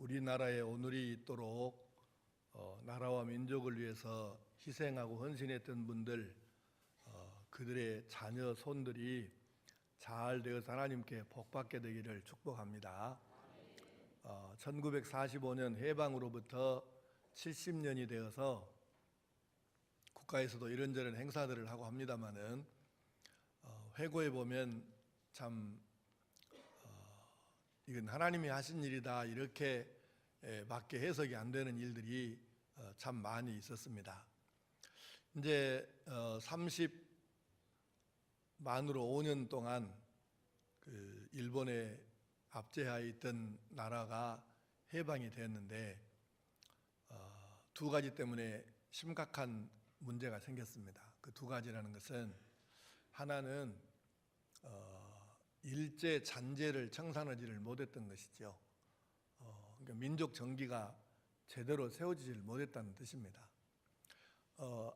우리나라의 오늘이 있도록 나라와 민족을 위해서 희생하고 헌신했던 분들, 그들의 자녀 손들이 잘 되어서 하나님께 복받게 되기를 축복합니다. 1945년 해방으로부터 70년이 되어서 국가에서도 이런저런 행사들을 하고 합니다마는 회고해 보면 참 이건 하나님이 하신 일이다 이렇게 밖에 해석이 안 되는 일들이 참 많이 있었습니다. 이제 30만으로 5년 동안 그 일본의 압제하에 있던 나라가 해방이 됐는데 두 가지 때문에 심각한 문제가 생겼습니다. 그 두 가지라는 것은 하나는 일제 잔재를 청산하지를 못했던 것이죠. 그러니까 민족 정기가 제대로 세워지지를 못했다는 뜻입니다.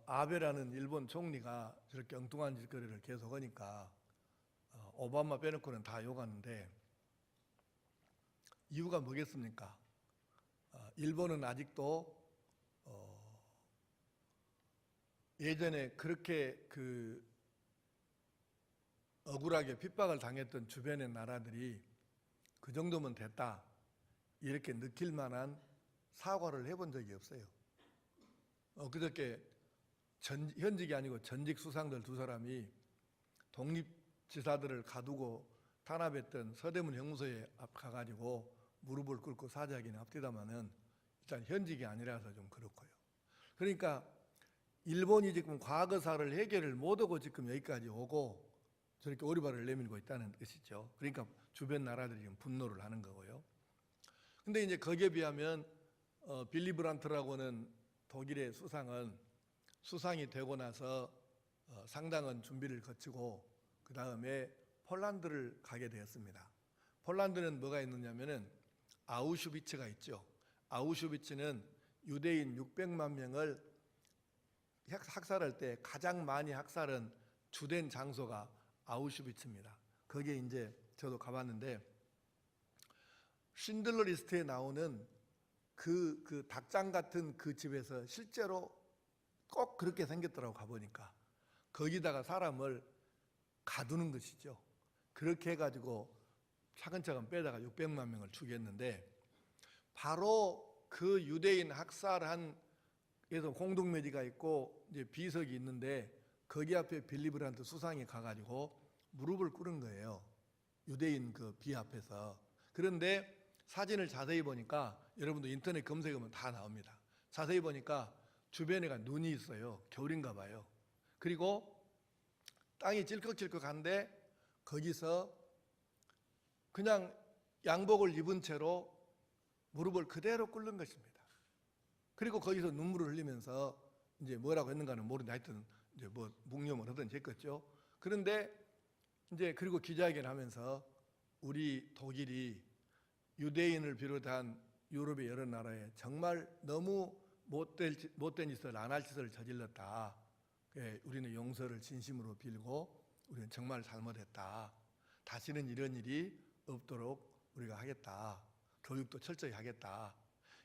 아베라는 일본 총리가 저렇게 엉뚱한 짓거리를 계속하니까 오바마 빼놓고는 다 욕하는데 이유가 뭐겠습니까? 일본은 아직도 예전에 그렇게 억울하게 핍박을 당했던 주변의 나라들이 그 정도면 됐다 이렇게 느낄 만한 사과를 해본 적이 없어요. 그저께 현직이 아니고 전직 수상들 두 사람이 독립지사들을 가두고 탄압했던 서대문 형무소에 가가지고 무릎을 꿇고 사죄하기는 합디다마는 일단 현직이 아니라서 좀 그렇고요. 그러니까 일본이 지금 과거사를 해결을 못하고 지금 여기까지 오고 저렇게 오리발을 내밀고 있다는 뜻이죠. 그러니까 주변 나라들이 지금 분노를 하는 거고요. 근데 이제 거기에 비하면 빌리 브란트라고는 독일의 수상은 수상이 되고 나서 상당한 준비를 거치고 그 다음에 폴란드를 가게 되었습니다. 폴란드는 뭐가 있느냐면은 아우슈비츠가 있죠. 아우슈비츠는 유대인 600만 명을 학살할 때 가장 많이 학살한 주된 장소가 아우슈비츠입니다. 거기에 이제 저도 가봤는데 신들러 리스트에 나오는 그 닭장 같은 그 집에서 실제로 꼭 그렇게 생겼더라고 가보니까 거기다가 사람을 가두는 것이죠. 그렇게 해가지고 차근차근 빼다가 600만 명을 죽였는데 바로 그 유대인 학살한 그래서 공동묘지가 있고 이제 비석이 있는데 거기 앞에 빌리 브란트 수상이 가가지고 무릎을 꿇은 거예요. 유대인 그 비 앞에서. 그런데 사진을 자세히 보니까 여러분도 인터넷 검색하면 다 나옵니다. 자세히 보니까 주변에가 눈이 있어요. 겨울인가 봐요. 그리고 땅이 찔꺽찔꺽한데 거기서 그냥 양복을 입은 채로 무릎을 그대로 꿇는 것입니다. 그리고 거기서 눈물을 흘리면서 이제 뭐라고 했는가는 모르는데 하여튼 이제 뭐 묵념을 하든지 했겠죠. 그런데 이제 그리고 기자회견을 하면서 우리 독일이 유대인을 비롯한 유럽의 여러 나라에 정말 너무 못된 짓을 안 할 짓을 저질렀다. 우리는 용서를 진심으로 빌고 우리는 정말 잘못했다. 다시는 이런 일이 없도록 우리가 하겠다. 교육도 철저히 하겠다.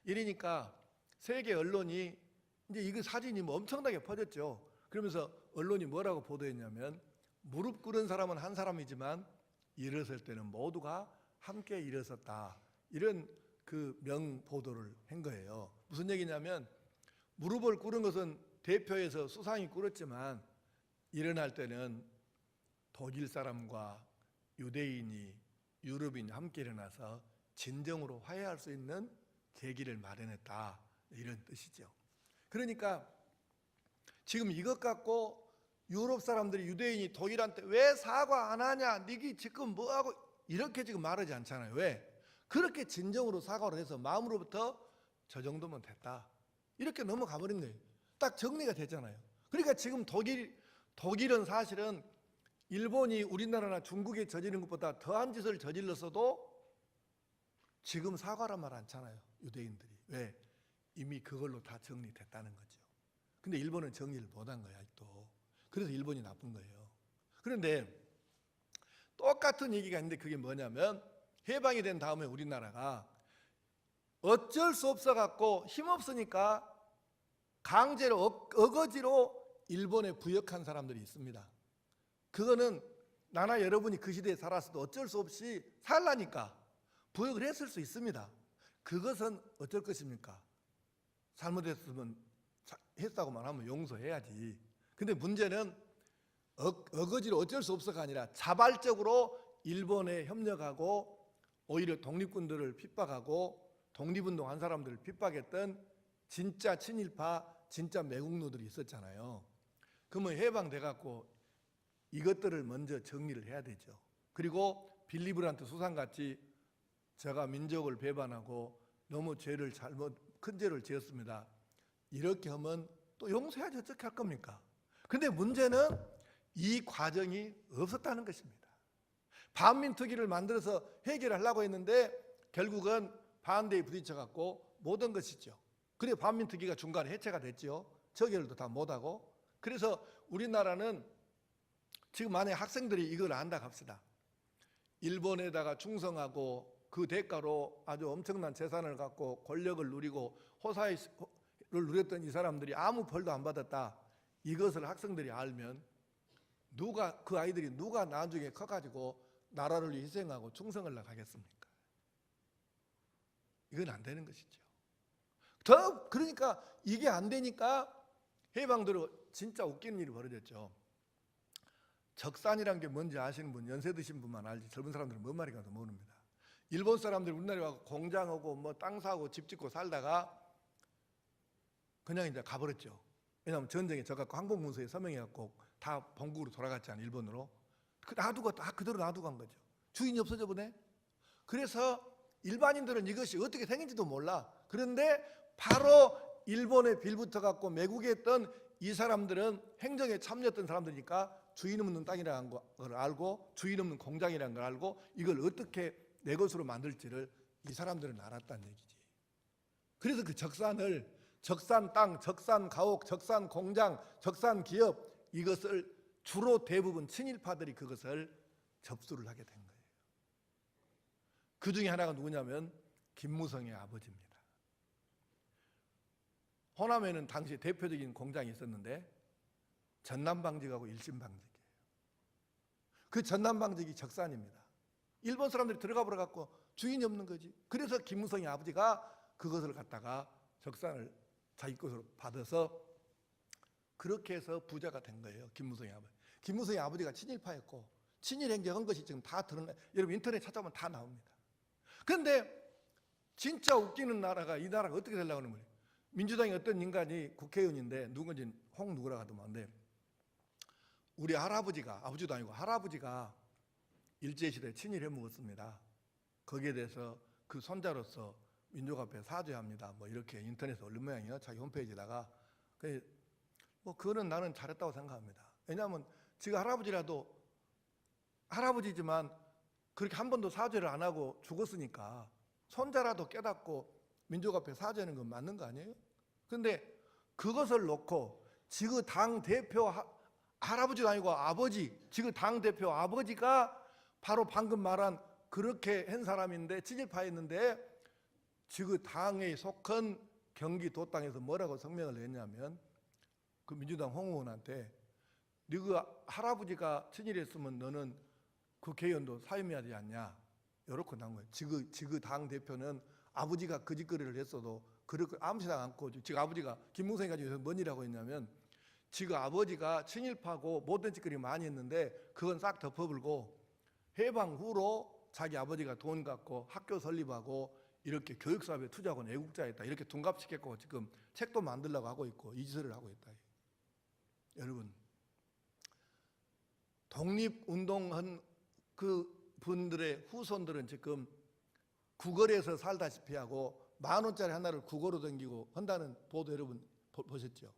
이러니까 세계 언론이 이제 이거 사진이 뭐 엄청나게 퍼졌죠. 그러면서 언론이 뭐라고 보도했냐면 무릎 꿇은 사람은 한 사람이지만 일어설 때는 모두가 함께 일어섰다. 이런 그 명보도를 한 거예요. 무슨 얘기냐면 무릎을 꿇은 것은 대표에서 수상이 꿇었지만 일어날 때는 독일 사람과 유대인이 유럽인이 함께 일어나서 진정으로 화해할 수 있는 계기를 마련했다. 이런 뜻이죠. 그러니까 지금 이것 갖고 유럽 사람들이 유대인이 독일한테 왜 사과 안 하냐? 니기 지금 뭐하고 이렇게 지금 말하지 않잖아요. 왜? 그렇게 진정으로 사과를 해서 마음으로부터 저 정도면 됐다. 이렇게 넘어가 버린 거예요. 딱 정리가 됐잖아요. 그러니까 지금 독일은 사실은 일본이 우리나라나 중국에 저지른 것보다 더한 짓을 저질렀어도 지금 사과란 말 않잖아요. 유대인들이. 왜? 이미 그걸로 다 정리됐다는 거죠. 근데 일본은 정리를 못한 거야 또. 그래서 일본이 나쁜 거예요. 그런데 똑같은 얘기가 있는데 그게 뭐냐면 해방이 된 다음에 우리나라가 어쩔 수 없어 갖고 힘없으니까 강제로 어거지로 일본에 부역한 사람들이 있습니다. 그거는 나나 여러분이 그 시대에 살았어도 어쩔 수 없이 살라니까 부역을 했을 수 있습니다. 그것은 어쩔 것입니까? 잘못했으면 했다고만 하면 용서해야지. 근데 문제는 어거지로 어쩔 수 없어가 아니라 자발적으로 일본에 협력하고 오히려 독립군들을 핍박하고 독립운동한 사람들을 핍박했던 진짜 친일파, 진짜 매국노들이 있었잖아요. 그러면 해방돼 갖고 이것들을 먼저 정리를 해야 되죠. 그리고 빌리 브란트 수상같이 제가 민족을 배반하고 너무 큰 죄를 지었습니다. 이렇게 하면 또 용서해야지 어떻게 할 겁니까? 근데 문제는 이 과정이 없었다는 것입니다. 반민특위를 만들어서 해결하려고 했는데 결국은 반대에 부딪혀갖고 못한 것이죠. 그래 반민특위가 중간에 해체가 됐죠. 저결도 다 못하고. 그래서 우리나라는 지금 만약에 학생들이 이걸 안다 합시다. 일본에다가 충성하고 그 대가로 아주 엄청난 재산을 갖고 권력을 누리고 호사를 누렸던 이 사람들이 아무 벌도 안 받았다. 이것을 학생들이 알면 그 아이들이 누가 나중에 커가지고 나라를 위해 희생하고 충성을 하겠습니까? 이건 안 되는 것이죠. 그러니까 이게 안 되니까 해방대로 진짜 웃기는 일이 벌어졌죠. 적산이란 게 뭔지 아시는 분, 연세 드신 분만 알지 젊은 사람들은 뭔 말인가 모릅니다. 일본 사람들이 우리나라에 와서 공장하고 뭐 땅 사고 집 짓고 살다가 그냥 이제 가버렸죠. 왜냐하면 전쟁에 져갖고 항복문서에 서명해갖고 다 본국으로 돌아갔잖아요. 일본으로. 놔두고 다 그대로 놔두고 간 거죠. 주인이 없어져 보네. 그래서 일반인들은 이것이 어떻게 생긴지도 몰라. 그런데 바로 일본에 빌붙어 갖고 매국에 있던 이 사람들은 행정에 참여했던 사람들이니까 주인 없는 땅이라는 걸 알고 주인 없는 공장이라는 걸 알고 이걸 어떻게 내 것으로 만들지를 이 사람들은 알았다는 얘기지. 그래서 그 적산을 적산 땅, 적산 가옥, 적산 공장, 적산 기업 이것을 주로 대부분 친일파들이 그것을 접수를 하게 된 거예요. 그 중에 하나가 누구냐면 김무성의 아버지입니다. 호남에는 당시 대표적인 공장이 있었는데 전남방직하고 일진방직이에요. 그 전남방직이 적산입니다. 일본 사람들이 들어가 버려갖고 주인이 없는 거지. 그래서 김무성의 아버지가 그것을 갖다가 적산을 자기 것으로 받아서 그렇게 해서 부자가 된 거예요. 김무성의 아버지. 김무성의 아버지가 친일파였고 친일 행정한 것이 지금 다 드러나. 여러분 인터넷 찾아보면 다 나옵니다. 그런데 진짜 웃기는 나라가 이 나라가 어떻게 되려고 하는 거예요. 민주당의 어떤 인간이 국회의원인데 누군지 홍누구라 하더만데 우리 할아버지가 아버지도 아니고 할아버지가 일제시대에 친일해 먹었습니다. 거기에 대해서 그 손자로서 민족 앞에 사죄합니다. 뭐 이렇게 인터넷에 올린 모양이에요. 자기 홈페이지에다가. 뭐 그거는 나는 잘했다고 생각합니다. 왜냐하면 지가 할아버지라도 할아버지지만 그렇게 한 번도 사죄를 안 하고 죽었으니까 손자라도 깨닫고 민족 앞에 사죄하는 건 맞는 거 아니에요? 그런데 그것을 놓고 지금 당 대표 할아버지도 아니고 아버지, 지금 당 대표 아버지가 바로 방금 말한 그렇게 한 사람인데 친일파였는데 지금 당에 속한 경기도 땅에서 뭐라고 성명을 냈냐면 그 민주당 홍 의원한테 네가 할아버지가 친일했으면 너는 국회의원도 사임해야 되지 않냐 이렇게 나온 거예요. 지금 당 대표는 아버지가 그 짓거리를 했어도 그렇게 아무 생각 않고 지금 아버지가 김무성이 가지고 뭔 일을 하고 있냐면 지금 아버지가 친일파고 못된 짓거리 많이 했는데 그건 싹 덮어버리고 해방 후로 자기 아버지가 돈 갖고 학교 설립하고 이렇게 교육사업에 투자하고 애국자였다 이렇게 둔갑시켰고 지금 책도 만들려고 하고 있고 이 짓을 하고 있다. 여러분 독립운동한 그 분들의 후손들은 지금 구걸에서 살다시피 하고 10,000원짜리 하나를 구걸로 댕기고 한다는 보도 여러분 보셨죠?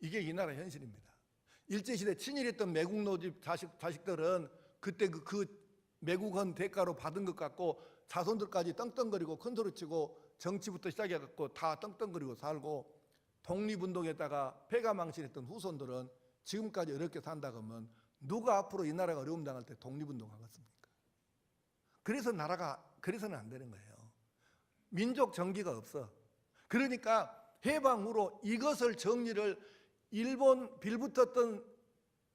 이게 이 나라 현실입니다. 일제시대 친일했던 매국노집 자식들은 그때 그 매국헌 대가로 받은 것 같고 자손들까지 떵떵거리고 큰소리치고 정치부터 시작해갖고 다 떵떵거리고 살고 독립운동에다가 패가망신했던 후손들은 지금까지 어렵게 산다 그러면 누가 앞으로 이 나라가 어려움 당할 때 독립운동 하겠습니까? 그래서는 안 되는 거예요. 민족 정기가 없어. 그러니까 해방 후로 이것을 정리를 일본 빌붙었던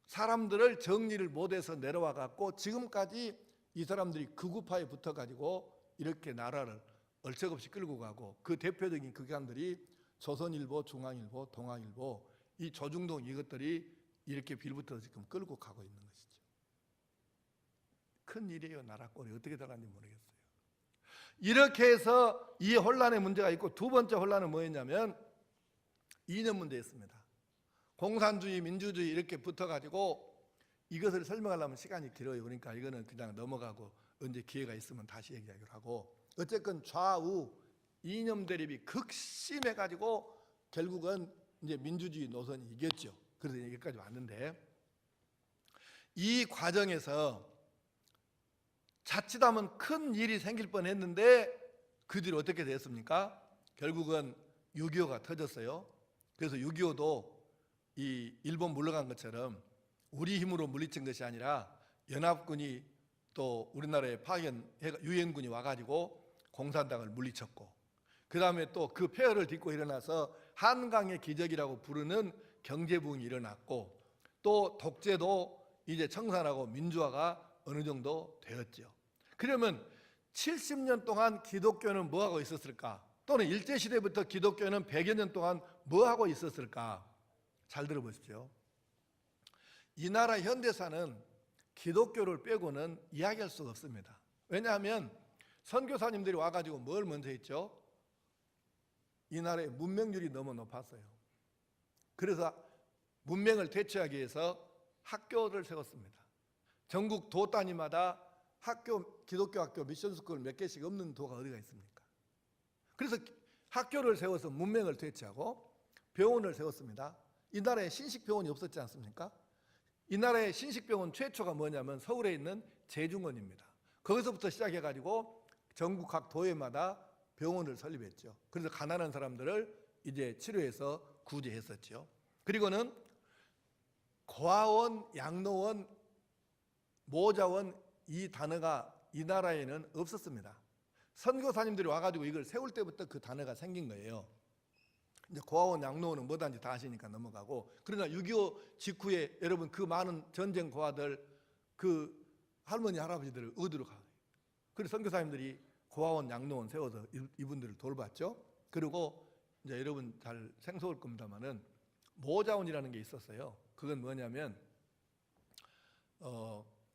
사람들을 정리를 못해서 내려와 갖고 지금까지 이 사람들이 극우파에 붙어 가지고 이렇게 나라를 얼척없이 끌고 가고, 그 대표적인 극단들이 조선일보, 중앙일보, 동아일보, 이 조중동 이것들이 이렇게 빌붙어서 지금 끌고 가고 있는 것이죠. 큰 일이에요. 나라 꼴이 어떻게 될는지 모르겠어요. 이렇게 해서 이 혼란의 문제가 있고, 두 번째 혼란은 뭐였냐면 이념 문제였습니다. 공산주의, 민주주의 이렇게 붙어가지고 이것을 설명하려면 시간이 길어요. 그러니까 이거는 그냥 넘어가고 언제 기회가 있으면 다시 얘기하기로 하고, 어쨌건 좌우 이념 대립이 극심해가지고 결국은 이제 민주주의 노선이 이겼죠. 그래서 여기까지 왔는데, 이 과정에서 자칫하면 큰 일이 생길 뻔했는데 그 뒤로 어떻게 됐습니까? 결국은 6.25가 터졌어요. 그래서 6.25도 이 일본 물러간 것처럼 우리 힘으로 물리친 것이 아니라 연합군이 또 우리나라에 유엔군이 와가지고 공산당을 물리쳤고, 그 다음에 또 그 폐허를 딛고 일어나서 한강의 기적이라고 부르는 경제부흥이 일어났고, 또 독재도 이제 청산하고 민주화가 어느 정도 되었죠. 그러면 70년 동안 기독교는 뭐하고 있었을까? 또는 일제시대부터 기독교는 100여 년 동안 뭐하고 있었을까? 잘 들어보십시오. 이 나라 현대사는 기독교를 빼고는 이야기할 수가 없습니다. 왜냐하면 선교사님들이 와가지고 뭘 먼저 했죠? 이 나라의 문명률이 너무 높았어요. 그래서 문명을 대체하기 위해서 학교를 세웠습니다. 전국 도 단위마다 기독교 학교 미션스쿨 몇 개씩 없는 도가 어디가 있습니까? 그래서 학교를 세워서 문명을 대체하고 병원을 세웠습니다. 이 나라에 신식병원이 없었지 않습니까? 이 나라의 신식병원 최초가 뭐냐면 서울에 있는 제중원입니다. 거기서부터 시작해가지고 전국 각 도에마다 병원을 설립했죠. 그래서 가난한 사람들을 이제 치료해서 구제했었죠. 그리고는 고아원, 양로원, 모자원 이 단어가 이 나라에는 없었습니다. 선교사님들이 와가지고 이걸 세울 때부터 그 단어가 생긴 거예요. 이제 고아원, 양로원은 뭐든지 다 아시니까 넘어가고, 그러나 6.25 직후에 여러분 그 많은 전쟁 고아들, 그 할머니, 할아버지들을 어디로 가요? 그래서 선교사님들이 고아원, 양로원 세워서 이분들을 돌봤죠. 그리고 이제 여러분 잘 생소할 겁니다만은 모자원이라는 게 있었어요. 그건 뭐냐면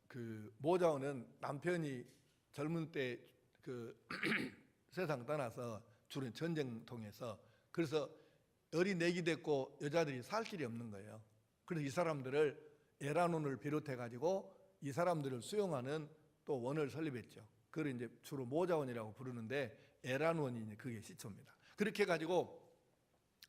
그 모자원은 남편이 젊은 때 그 세상 떠나서 주로 전쟁통해서, 그래서 어린애기 됐고 여자들이 살 길이 없는 거예요. 그래서 이 사람들을 에라논을 비롯해 가지고 이 사람들을 수용하는 또 원을 설립했죠. 그걸 이제 주로 모자원이라고 부르는데 에라논이 그게 시초입니다. 그렇게 해 가지고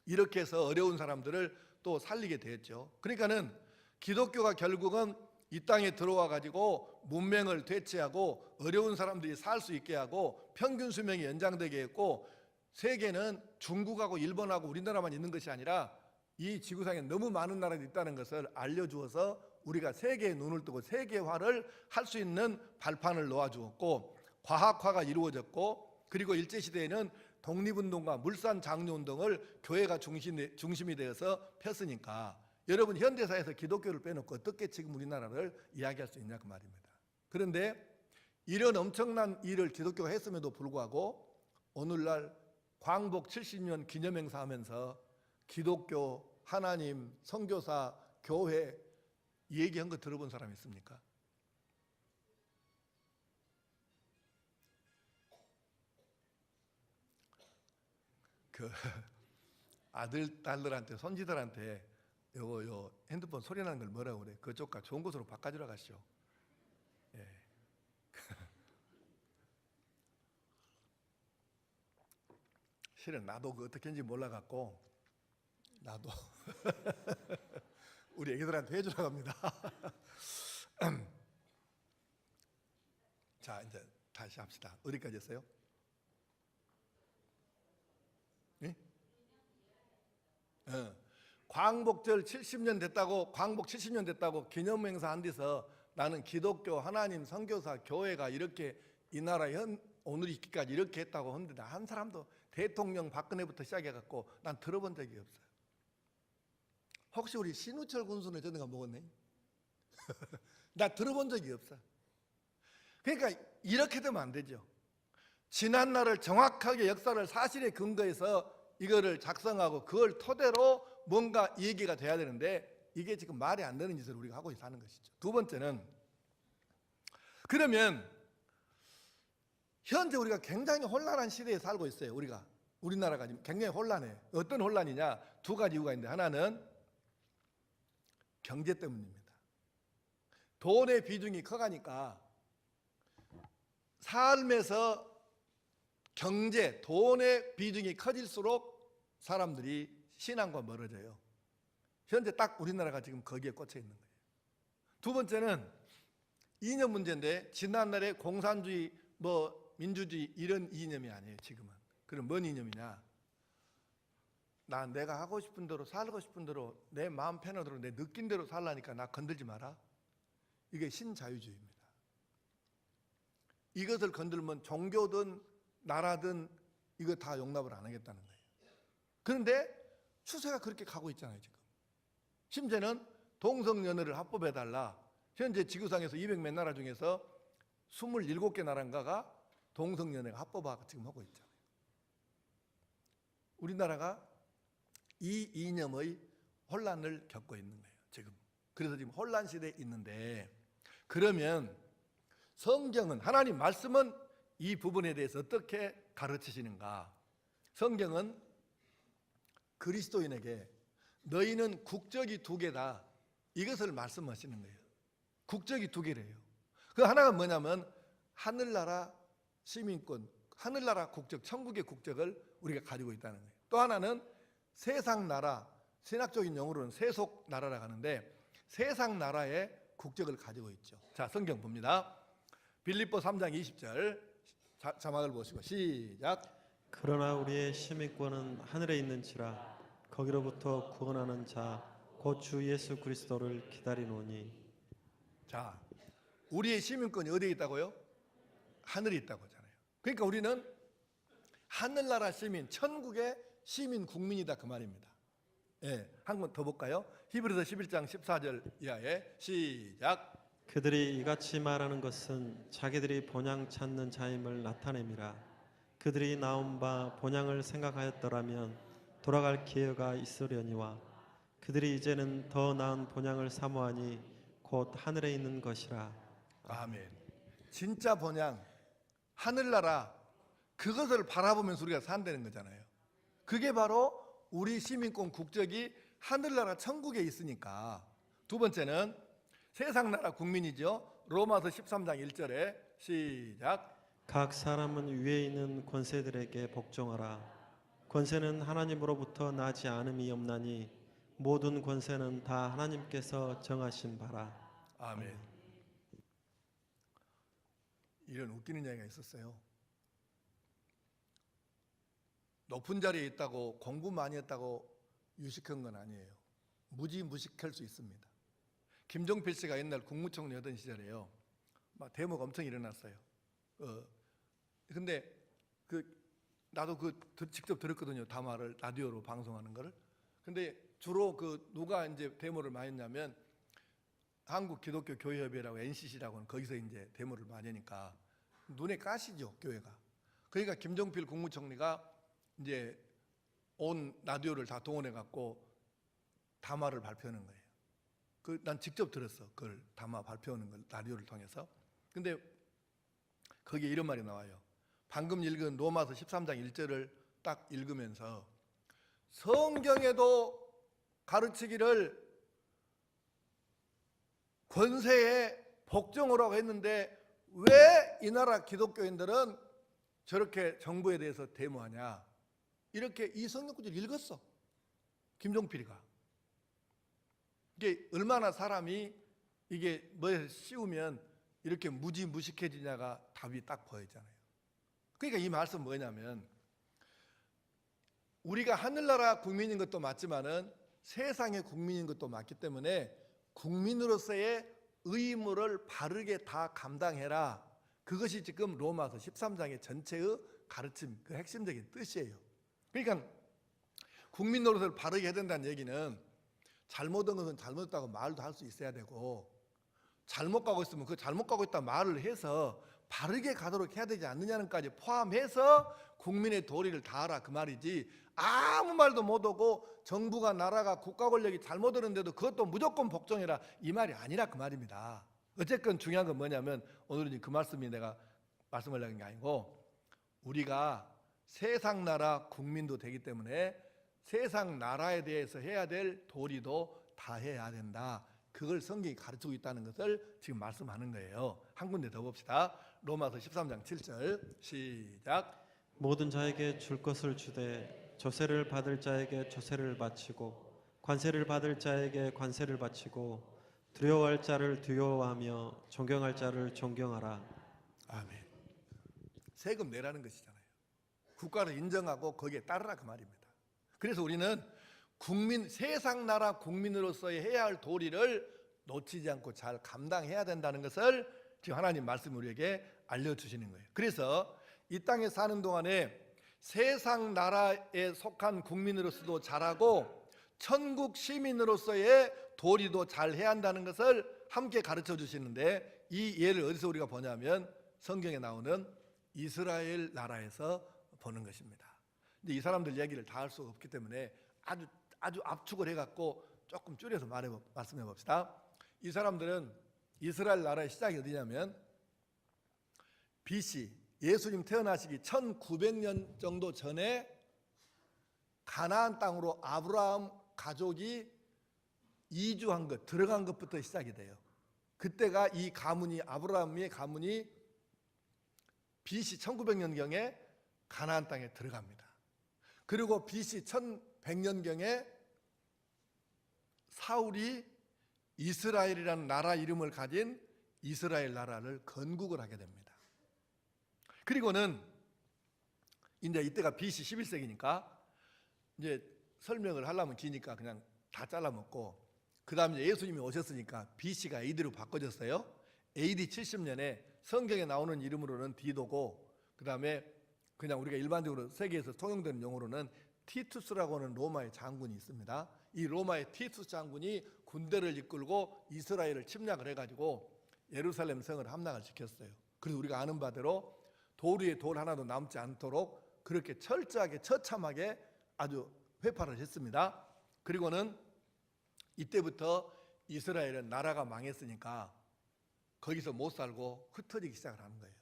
이렇게 해서 어려운 사람들을 또 살리게 됐죠. 그러니까는 기독교가 결국은 이 땅에 들어와 가지고 문명을 대체하고 어려운 사람들이 살 수 있게 하고 평균 수명이 연장되게 했고, 세계는 중국하고 일본하고 우리나라만 있는 것이 아니라 이 지구상에 너무 많은 나라들이 있다는 것을 알려주어서 우리가 세계의 눈을 뜨고 세계화를 할 수 있는 발판을 놓아주었고, 과학화가 이루어졌고, 그리고 일제시대에는 독립운동과 물산장려운동을 교회가 중심이 되어서 폈으니까 여러분 현대사에서 기독교를 빼놓고 어떻게 지금 우리나라를 이야기할 수 있냐 그 말입니다. 그런데 이런 엄청난 일을 기독교가 했음에도 불구하고 오늘날 광복 70년 기념행사 하면서 기독교, 하나님, 선교사, 교회 얘기한 거 들어본 사람 있습니까? 그 아들, 딸들한테, 손지들한테 요 핸드폰 소리 나는 걸 뭐라고 그래? 그쪽과 좋은 곳으로 바꿔주라 가시죠. 예. 실은 나도 그 어떻게 했는지 몰라갖고 나도 우리 애기들한테 해주라고 합니다. 자, 이제 다시 합시다. 어디까지 했어요? 네? 광복절 70년 됐다고, 광복 70년 됐다고 기념행사 한 데서 나는 기독교, 하나님, 선교사, 교회가 이렇게 이 나라 오늘 있기까지 이렇게 했다고 하는데 나 한 사람도 대통령 박근혜부터 시작해갖고 난 들어본 적이 없어요. 혹시 우리 신우철 군수는 저녁 먹었네? 나 들어본 적이 없어. 그러니까 이렇게 되면 안 되죠. 지난 날을 정확하게 역사를 사실에 근거해서 이거를 작성하고 그걸 토대로 뭔가 얘기가 돼야 되는데 이게 지금 말이 안 되는 짓을 우리가 하고 사는 것이죠. 두 번째는, 그러면 현재 우리가 굉장히 혼란한 시대에 살고 있어요. 우리나라가 지금 굉장히 혼란해. 어떤 혼란이냐? 두 가지 이유가 있는데, 하나는 경제 때문입니다. 돈의 비중이 커가니까 삶에서 경제, 돈의 비중이 커질수록 사람들이 신앙과 멀어져요. 현재 딱 우리나라가 지금 거기에 꽂혀 있는 거예요. 두 번째는 이념 문제인데, 지난날에 공산주의, 민주주의 이런 이념이 아니에요. 지금은. 그럼 뭔 이념이냐? 내가 하고 싶은 대로 살고 싶은 대로 내 마음 편한 대로 내 느낀 대로 살라니까 나 건들지 마라. 이게 신자유주의입니다. 이것을 건들면 종교든 나라든 이거 다 용납을 안 하겠다는 거예요. 그런데 추세가 그렇게 가고 있잖아요. 지금 심지어는 동성연애를 합법해달라. 현재 지구상에서 200몇 나라 중에서 27개 나라인가가 동성연애가 합법화 지금 하고 있잖아요. 우리나라가 이 이념의 혼란을 겪고 있는 거예요. 지금. 그래서 지금 혼란 시대에 있는데, 그러면 성경은, 하나님 말씀은 이 부분에 대해서 어떻게 가르치시는가? 성경은 그리스도인에게 너희는 국적이 두 개다, 이것을 말씀하시는 거예요. 국적이 두 개래요. 그 하나가 뭐냐면 하늘나라 시민권, 하늘나라 국적, 천국의 국적을 우리가 가지고 있다는 거예요. 또 하나는 세상 나라, 신학적인 용어로는 세속 나라라고 하는데 세상 나라의 국적을 가지고 있죠. 자, 성경 봅니다. 빌립보 3장 20절 자막을 보시고 시작. 그러나 우리의 시민권은 하늘에 있는지라 거기로부터 구원하는 자 곧 주 예수 그리스도를 기다리노니. 자, 우리의 시민권이 어디에 있다고요? 하늘에 있다고 하잖아요. 그러니까 우리는 하늘나라 시민, 천국의 시민 국민이다, 그 말입니다. 예, 한 번 더 볼까요? 히브리서 11장 14절 이하에 시작. 그들이 이같이 말하는 것은 자기들이 본향 찾는 자임을 나타냄이라. 그들이 나온 바 본향을 생각하였더라면 돌아갈 기회가 있으려니와 그들이 이제는 더 나은 본향을 사모하니 곧 하늘에 있는 것이라. 아멘. 진짜 본향, 하늘나라, 그것을 바라보면서 우리가 산다는 거잖아요. 그게 바로 우리 시민권 국적이 하늘나라 천국에 있으니까. 두 번째는 세상 나라 국민이죠. 로마서 13장 1절에 시작. 각 사람은 위에 있는 권세들에게 복종하라. 권세는 하나님으로부터 나지 않음이 없나니 모든 권세는 다 하나님께서 정하신 바라. 아멘. 이런 웃기는 이야기가 있었어요. 높은 자리에 있다고 공부 많이 했다고 유식한 건 아니에요. 무지무식할 수 있습니다. 김종필 씨가 옛날 국무총리 하던 시절에요, 막 데모가 엄청 일어났어요. 근데 나도 직접 들었거든요. 담화를 라디오로 방송하는 거를. 근데 주로 누가 이제 데모를 많이 했냐면 한국 기독교 교회협의회라고 NCC라고는 거기서 이제 데모를 많이 하니까 눈에 가시죠, 교회가. 그러니까 김종필 국무총리가 이제 온 라디오를 다 동원해 갖고 담화를 발표하는 거예요. 난 직접 들었어. 그걸 담화 발표하는 걸 라디오를 통해서. 근데 거기에 이런 말이 나와요. 방금 읽은 로마서 13장 1절을 딱 읽으면서 성경에도 가르치기를 권세에 복종하라고 했는데 왜 이 나라 기독교인들은 저렇게 정부에 대해서 데모하냐, 이렇게 이 성경 구절을 읽었어, 김종필이가. 이게 얼마나 사람이 이게 뭐에 씌우면 이렇게 무지무식해지냐가 답이 딱 보이잖아요. 그러니까 이 말씀 뭐냐면 우리가 하늘나라 국민인 것도 맞지만은 세상의 국민인 것도 맞기 때문에 국민으로서의 의무를 바르게 다 감당해라. 그것이 지금 로마서 13장의 전체의 가르침, 그 핵심적인 뜻이에요. 그러니까 국민 노릇을 바르게 해야 된다는 얘기는 잘못한 것은 잘못했다고 말도 할 수 있어야 되고, 잘못 가고 있으면 그 잘못 가고 있다 말을 해서 바르게 가도록 해야 되지 않느냐는까지 포함해서 국민의 도리를 다하라 그 말이지, 아무 말도 못하고 정부가 나라가 국가 권력이 잘못 하는데도 그것도 무조건 복종해라 이 말이 아니라 그 말입니다. 어쨌건 중요한 건 뭐냐면, 오늘은 그 말씀이 내가 말씀하려는 게 아니고, 우리가 세상 나라 국민도 되기 때문에 세상 나라에 대해서 해야 될 도리도 다 해야 된다. 그걸 성경이 가르치고 있다는 것을 지금 말씀하는 거예요. 한 군데 더 봅시다. 로마서 13장 7절 시작. 모든 자에게 줄 것을 주되 조세를 받을 자에게 조세를 바치고 관세를 받을 자에게 관세를 바치고 두려워할 자를 두려워하며 존경할 자를 존경하라. 아멘. 세금 내라는 것이잖아요. 국가를 인정하고 거기에 따르라 그 말입니다. 그래서 우리는 세상 나라 국민으로서의 해야 할 도리를 놓치지 않고 잘 감당해야 된다는 것을 지금 하나님 말씀 우리에게 알려주시는 거예요. 그래서 이 땅에 사는 동안에 세상 나라에 속한 국민으로서도 잘하고 천국 시민으로서의 도리도 잘 해야 한다는 것을 함께 가르쳐 주시는데, 이 예를 어디서 우리가 보냐면 성경에 나오는 이스라엘 나라에서 보는 것입니다. 근데 이 사람들 얘기를 다 할 수가 없기 때문에 아주 압축을 해갖고 조금 줄여서 말씀해 봅시다. 이 사람들은 이스라엘 나라의 시작이 어디냐면 BC, 예수님 태어나시기 1900년 정도 전에 가나안 땅으로 아브라함 가족이 이주한 것, 들어간 것부터 시작이 돼요. 그때가 이 가문이, 아브라함의 가문이 BC 1900년경에 가나안 땅에 들어갑니다. 그리고 BC 1100년경에 사울이 이스라엘이라는 나라 이름을 가진 이스라엘 나라를 건국을 하게 됩니다. 그리고는 이제 이때가 BC 11세기니까 이제 설명을 하려면 기니까 그냥 다 잘라먹고, 그 다음에 예수님이 오셨으니까 BC가 AD로 바꿔졌어요. AD 70년에 성경에 나오는 이름으로는 디도고, 그 다음에 그냥 우리가 일반적으로 세계에서 통용되는 용어로는 티투스라고 하는 로마의 장군이 있습니다. 이 로마의 티투스 장군이 군대를 이끌고 이스라엘을 침략을 해가지고 예루살렘 성을 함락을 시켰어요. 그래서 우리가 아는 바대로 돌 위에 돌 하나도 남지 않도록 그렇게 철저하게 처참하게 아주 회파를 했습니다. 그리고는 이때부터 이스라엘은 나라가 망했으니까 거기서 못 살고 흩어지기 시작을 하는 거예요.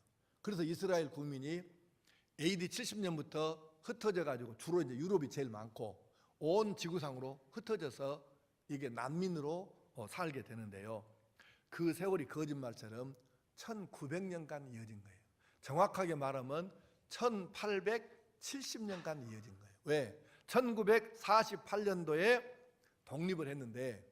그래서 이스라엘 국민이 AD 70년부터 흩어져 가지고 주로 이제 유럽이 제일 많고 온 지구상으로 흩어져서 이게 난민으로 살게 되는데요. 그 세월이 거짓말처럼 1900년간 이어진 거예요. 정확하게 말하면 1870년간 이어진 거예요. 왜? 1948년도에 독립을 했는데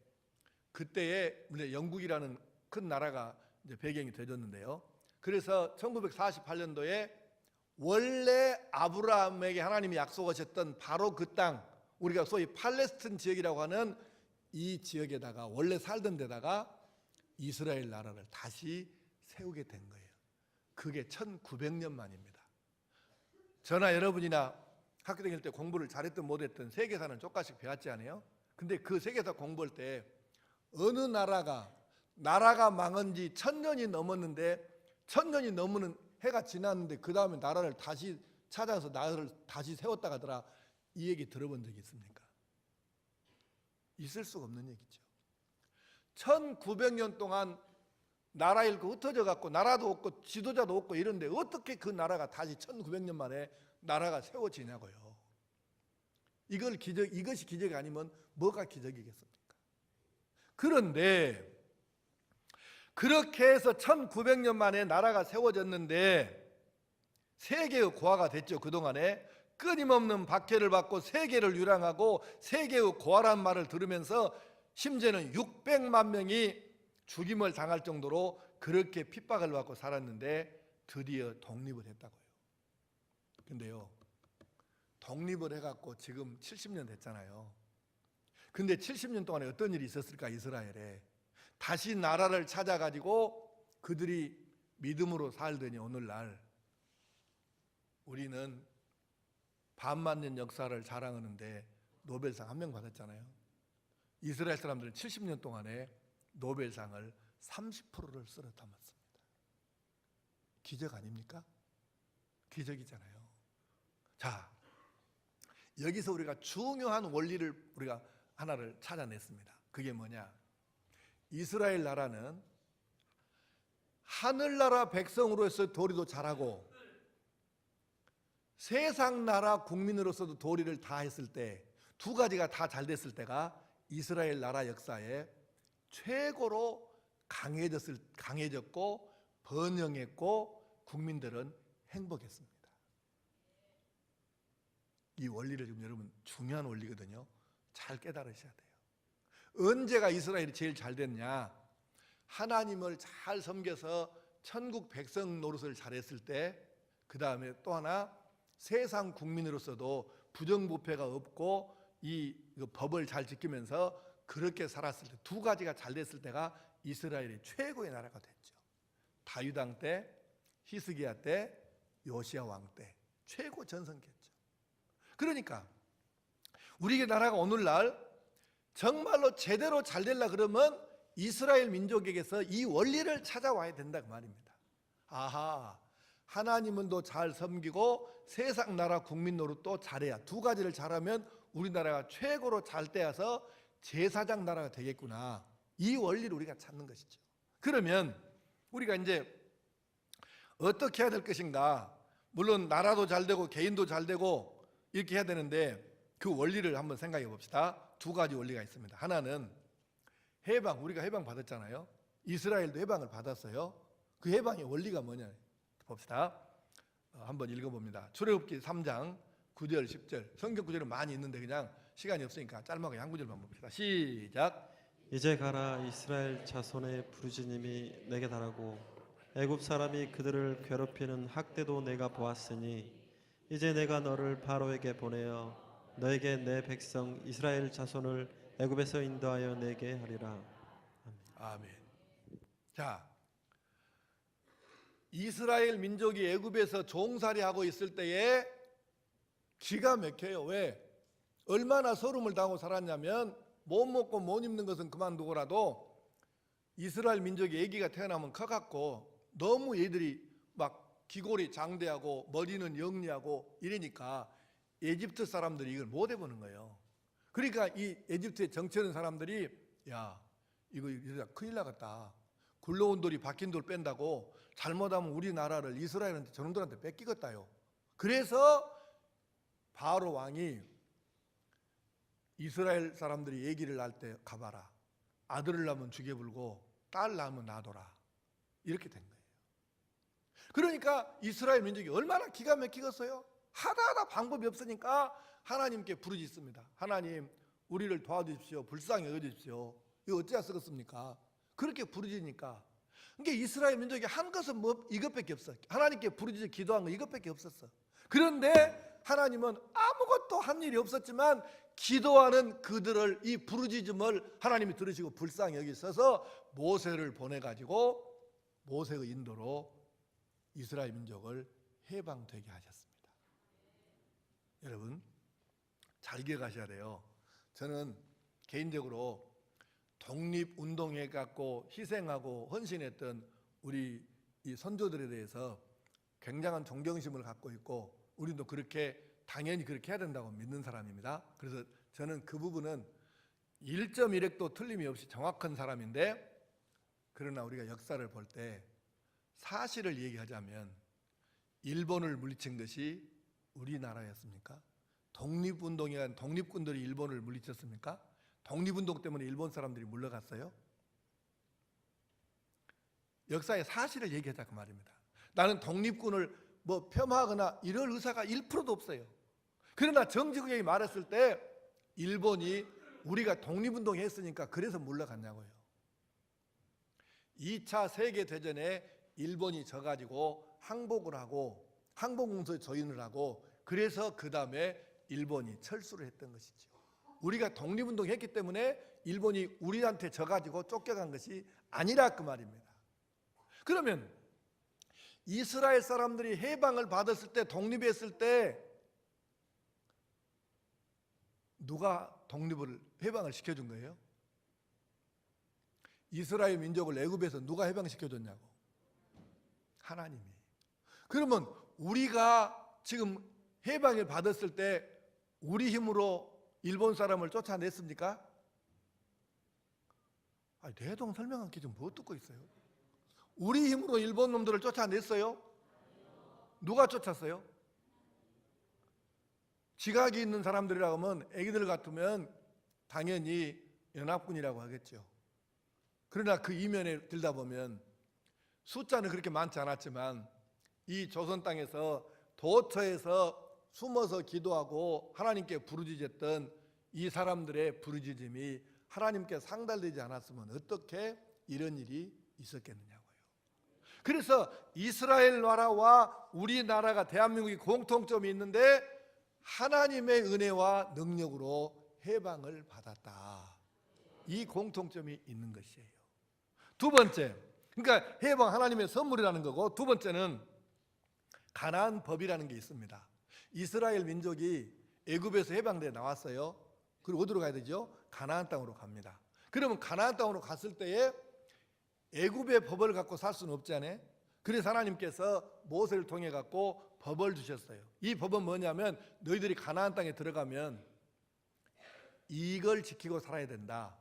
그때에 영국이라는 큰 나라가 이제 배경이 되었는데요. 그래서 1948년도에 원래 아브라함에게 하나님이 약속하셨던 바로 그 땅, 우리가 소위 팔레스틴 지역이라고 하는 이 지역에다가 원래 살던 데다가 이스라엘 나라를 다시 세우게 된 거예요. 그게 1900년 만입니다. 저나 여러분이나 학교 다닐 때 공부를 잘했든 못했든 세계사는 조금씩 배웠지 않아요? 근데 그 세계사 공부할 때 어느 나라가 망한 지 1000년이 넘었는데 1000년이 넘는 해가 지났는데 그 다음에 나라를 다시 찾아서 나라를 다시 세웠다 하더라, 이 얘기 들어본 적이 있습니까? 있을 수가 없는 얘기죠. 1900년 동안 나라 잃고 흩어져 갖고 나라도 없고 지도자도 없고 이런데 어떻게 그 나라가 다시 1900년 만에 나라가 세워지냐고요. 이것이 기적이 아니면 뭐가 기적이겠습니까? 그런데 그렇게 해서 1900년 만에 나라가 세워졌는데 세계의 고아가 됐죠. 그동안에 끊임없는 박해를 받고 세계를 유랑하고 세계의 고아란 말을 들으면서 심지어는 600만 명이 죽임을 당할 정도로 그렇게 핍박을 받고 살았는데 드디어 독립을 했다고요. 근데요, 독립을 해갖고 지금 70년 됐잖아요. 근데 70년 동안에 어떤 일이 있었을까? 이스라엘에 다시 나라를 찾아가지고 그들이 믿음으로 살더니 오늘날 우리는 반만년 역사를 자랑하는데 노벨상 한 명 받았잖아요. 이스라엘 사람들은 70년 동안에 노벨상을 30%를 쓸어 담았습니다. 기적 아닙니까? 기적이잖아요. 자, 여기서 우리가 중요한 원리를 우리가 하나를 찾아냈습니다. 그게 뭐냐? 이스라엘 나라는 하늘나라 백성으로서 도리도 잘하고 세상 나라 국민으로서도 도리를 다 했을 때, 두 가지가 다 잘 됐을 때가 이스라엘 나라 역사에 최고로 강해졌고 번영했고 국민들은 행복했습니다. 이 원리를 지금 여러분 중요한 원리거든요. 잘 깨달으셔야 돼요. 언제가 이스라엘이 제일 잘 됐냐? 하나님을 잘 섬겨서 천국 백성 노릇을 잘했을 때, 그 다음에 또 하나 세상 국민으로서도 부정부패가 없고 이 법을 잘 지키면서 그렇게 살았을 때, 두 가지가 잘 됐을 때가 이스라엘이 최고의 나라가 됐죠. 다윗 왕 때, 히스기야 때, 요시야 왕 때 최고 전성기였죠. 그러니까 우리의 나라가 오늘날 정말로 제대로 잘 되려 그러면 이스라엘 민족에게서 이 원리를 찾아와야 된다 그 말입니다. 아하, 하나님은 또 잘 섬기고 세상 나라 국민 노릇도 잘해야, 두 가지를 잘하면 우리나라가 최고로 잘 되어서 제사장 나라가 되겠구나. 이 원리를 우리가 찾는 것이죠. 그러면 우리가 이제 어떻게 해야 될 것인가? 물론 나라도 잘 되고 개인도 잘 되고 이렇게 해야 되는데 그 원리를 한번 생각해 봅시다. 두 가지 원리가 있습니다. 하나는 해방, 우리가 해방 받았잖아요. 이스라엘도 해방을 받았어요. 그 해방의 원리가 뭐냐 봅시다. 한번 읽어봅니다. 출애굽기 3장 9절 10절. 성경 구절은 많이 있는데 그냥 시간이 없으니까 짧게 한 구절만 봅시다. 시작. 이제 가라, 이스라엘 자손의 부르짖음이 내게 달하고 애굽 사람이 그들을 괴롭히는 학대도 내가 보았으니 이제 내가 너를 바로에게 보내어 너에게 내 백성 이스라엘 자손을 애굽에서 인도하여 내게 하리라. 아멘. 자, 이스라엘 민족이 애굽에서 종살이하고 있을 때에 기가 막혀요. 왜? 얼마나 소름을 당하고 살았냐면 못 먹고 못 입는 것은 그만두고라도 이스라엘 민족이 아기가 태어나면 커갖고 너무 얘들이 막 기골이 장대하고 머리는 영리하고 이러니까 에집트 사람들이 이걸 못 해보는 거예요. 그러니까 이 에집트에 정치하는 사람들이 야, 이거 큰일 나겠다. 굴러온 돌이 박힌 돌 뺀다고 잘못하면 우리나라를 이스라엘한테 저놈들한테 뺏기겠다요. 그래서 바로 왕이 이스라엘 사람들이 아기를 낳을 때 가봐라. 아들을 낳으면 죽여불고 딸 낳으면 놔둬라. 이렇게 된 거예요. 그러니까 이스라엘 민족이 얼마나 기가 막히겠어요? 하다 방법이 없으니까 하나님께 부르짖습니다. 하나님, 우리를 도와주십시오. 불쌍히 여겨주십시오. 이거 어찌 쓰겠습니까? 그렇게 부르짖으니까. 그러니까 이스라엘 민족이 한 것은 뭐 이것밖에 없어. 하나님께 부르짖어 기도한 거 이것밖에 없었어. 그런데 하나님은 아무것도 한 일이 없었지만 기도하는 그들을, 이 부르짖음을 하나님이 들으시고 불쌍히 여기셔서 모세를 보내가지고 모세의 인도로 이스라엘 민족을 해방되게 하셨습니다. 여러분 잘 기억하셔야 돼요. 저는 개인적으로 독립운동해 갖고 희생하고 헌신했던 우리 이 선조들에 대해서 굉장한 존경심을 갖고 있고 우리도 그렇게 당연히 그렇게 해야 된다고 믿는 사람입니다. 그래서 저는 그 부분은 1.1획도 틀림이 없이 정확한 사람인데, 그러나 우리가 역사를 볼 때 사실을 얘기하자면 일본을 물리친 것이 우리나라였습니까? 독립운동에 한 독립군들이 일본을 물리쳤습니까? 독립운동 때문에 일본 사람들이 물러갔어요? 역사의 사실을 얘기하자 그 말입니다. 나는 독립군을 뭐 폄하하거나 이럴 의사가 1%도 없어요. 그러나 정직하게 말했을 때 일본이 우리가 독립운동 했으니까 그래서 물러갔냐고요. 2차 세계대전에 일본이 져가지고 항복을 하고 항복공소에 조인을 하고 그래서 그 다음에 일본이 철수를 했던 것이죠. 우리가 독립운동 했기 때문에 일본이 우리한테 져가지고 쫓겨간 것이 아니라 그 말입니다. 그러면 이스라엘 사람들이 해방을 받았을 때, 독립했을 때 누가 독립을 해방을 시켜준 거예요? 이스라엘 민족을 애굽에서 누가 해방시켜줬냐고? 하나님이. 그러면 우리가 지금 해방을 받았을 때 우리 힘으로 일본 사람을 쫓아냈습니까? 아니, 대동 설명한 게 지금 뭐 듣고 있어요? 우리 힘으로 일본 놈들을 쫓아냈어요? 누가 쫓았어요? 지각이 있는 사람들이라고 하면 애기들 같으면 당연히 연합군이라고 하겠죠. 그러나 그 이면에 들다 보면 숫자는 그렇게 많지 않았지만 이 조선 땅에서 도처에서 숨어서 기도하고 하나님께 부르짖었던 이 사람들의 부르짖음이 하나님께 상달되지 않았으면 어떻게 이런 일이 있었겠느냐고요. 그래서 이스라엘 나라와 우리나라가 대한민국이 공통점이 있는데 하나님의 은혜와 능력으로 해방을 받았다. 이 공통점이 있는 것이에요. 두 번째, 그러니까 해방 하나님의 선물이라는 거고, 두 번째는 가나안 법이라는 게 있습니다. 이스라엘 민족이 애굽에서 해방돼 나왔어요. 그리고 어디로 가야 되죠? 가나안 땅으로 갑니다. 그러면 가나안 땅으로 갔을 때에 애굽의 법을 갖고 살 수는 없잖아요. 그래서 하나님께서 모세를 통해 갖고 법을 주셨어요. 이 법은 뭐냐면 너희들이 가나안 땅에 들어가면 이걸 지키고 살아야 된다.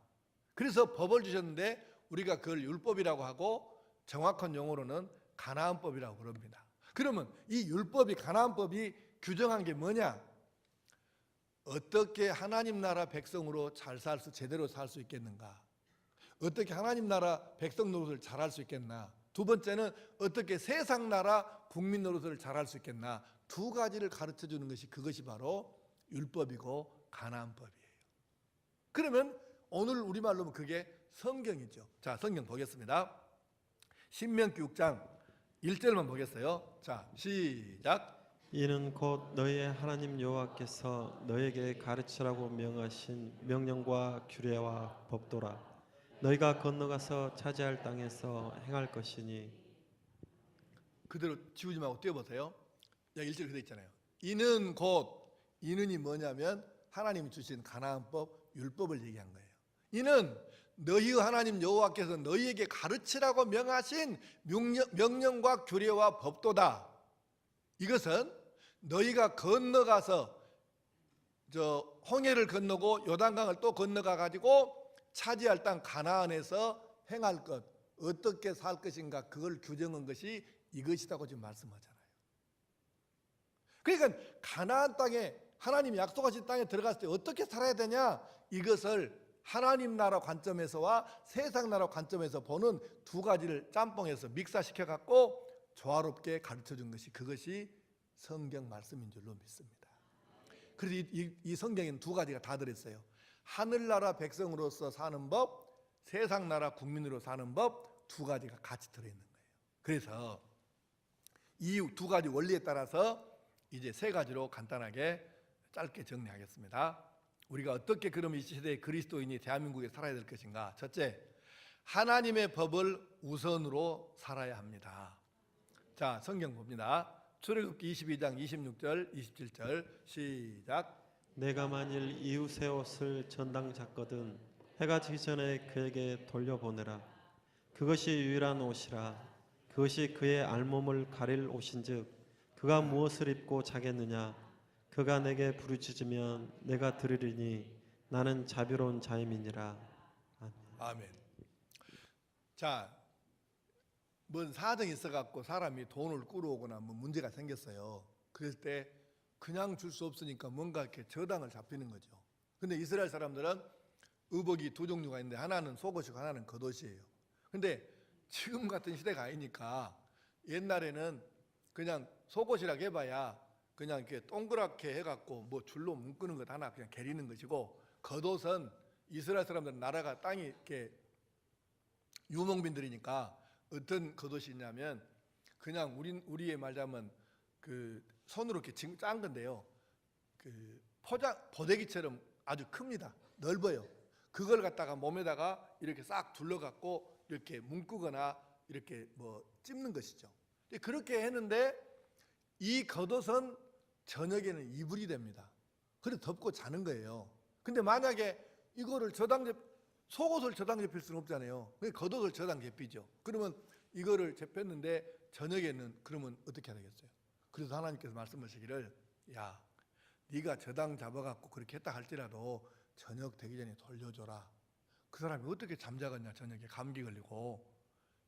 그래서 법을 주셨는데 우리가 그걸 율법이라고 하고 정확한 용어로는 가나안법이라고 부릅니다. 그러면 이 율법이, 가나안법이 규정한 게 뭐냐? 어떻게 하나님 나라 백성으로 제대로 살 수 있겠는가? 어떻게 하나님 나라 백성 노릇을 잘할 수 있겠나? 두 번째는 어떻게 세상 나라 국민 노릇을 잘할 수 있겠나? 두 가지를 가르쳐 주는 것이, 그것이 바로 율법이고 가나안법이에요. 그러면 오늘 우리말로 하면 그게 성경이죠. 자, 성경 보겠습니다. 신명기 6장 1절만 보겠어요. 자, 시작. 이는 곧 너희의 하나님 여호와께서 너희에게 가르치라고 명하신 명령과 규례와 법도라. 너희가 건너가서 차지할 땅에서 행할 것이니. 그대로 지우지 말고 띄워보세요. 여기 1절 그대로 있잖아요. 이는 곧, 이는이 뭐냐면 하나님이 주신 가나안법, 율법을 얘기한 거예요. 이는 너희 하나님 여호와께서 너희에게 가르치라고 명하신 명령과 규례와 법도다. 이것은 너희가 건너가서 홍해를 건너고 요단강을 또 건너가 가지고 차지할 땅 가나안에서 행할 것, 어떻게 살 것인가, 그걸 규정한 것이 이것이라고 지금 말씀하잖아요. 그러니까 가나안 땅에, 하나님이 약속하신 땅에 들어갔을 때 어떻게 살아야 되냐, 이것을 하나님 나라 관점에서와 세상 나라 관점에서 보는 두 가지를 짬뽕해서 믹사시켜 갖고 조화롭게 가르쳐 준 것이, 그것이 성경 말씀인 줄로 믿습니다. 그래서 이 성경에는 두 가지가 다 들었어요. 하늘나라 백성으로서 사는 법, 세상 나라 국민으로 사는 법, 두 가지가 같이 들어있는 거예요. 그래서 이 두 가지 원리에 따라서 이제 세 가지로 간단하게 짧게 정리하겠습니다. 우리가 어떻게 그럼 이 시대의 그리스도인이 대한민국에 살아야 될 것인가? 첫째, 하나님의 법을 우선으로 살아야 합니다. 자, 성경 봅니다. 출애굽기 22장 26절 27절 시작. 내가 만일 이웃의 옷을 전당 잤거든 해가 지기 전에 그에게 돌려보내라. 그것이 유일한 옷이라. 그것이 그의 알몸을 가릴 옷인즉 그가 무엇을 입고 자겠느냐? 그가 내게 부르짖으면 내가 들으리니 나는 자비로운 자임이니라. 아멘. 자, 뭔 사정이 있어갖고 사람이 돈을 꾸러오거나 뭐 문제가 생겼어요. 그럴 때 그냥 줄 수 없으니까 뭔가 이렇게 저당을 잡히는 거죠. 근데 이스라엘 사람들은 의복이 두 종류가 있는데 하나는 속옷이고 하나는 겉옷이에요. 근데 지금 같은 시대가 아니니까 옛날에는 그냥 속옷이라고 해봐야 그냥 이렇게 동그랗게 해갖고 뭐 줄로 묶는 것 하나 그냥 게리는 것이고, 겉옷은 이스라엘 사람들은 나라가 땅이 이렇게 유목민들이니까 어떤 겉옷이 있냐면 그냥 우리의 말자면 그 손으로 이렇게 짠 건데요. 그 보대기처럼 아주 큽니다. 넓어요. 그걸 갖다가 몸에다가 이렇게 싹 둘러갖고 이렇게 묶거나 이렇게 뭐 찝는 것이죠. 그렇게 했는데 이 겉옷은 저녁에는 이불이 됩니다. 그래서 덮고 자는 거예요. 근데 만약에 이거를 속옷을 저당 접힐 수는 없잖아요. 겉옷을 저당 접히죠. 그러면 이거를 접혔는데 저녁에는 그러면 어떻게 해야 되겠어요? 그래서 하나님께서 말씀하시기를, 야, 네가 저당 잡아갖고 그렇게 했다 할지라도 저녁 되기 전에 돌려줘라. 그 사람이 어떻게 잠자겠냐, 저녁에 감기 걸리고.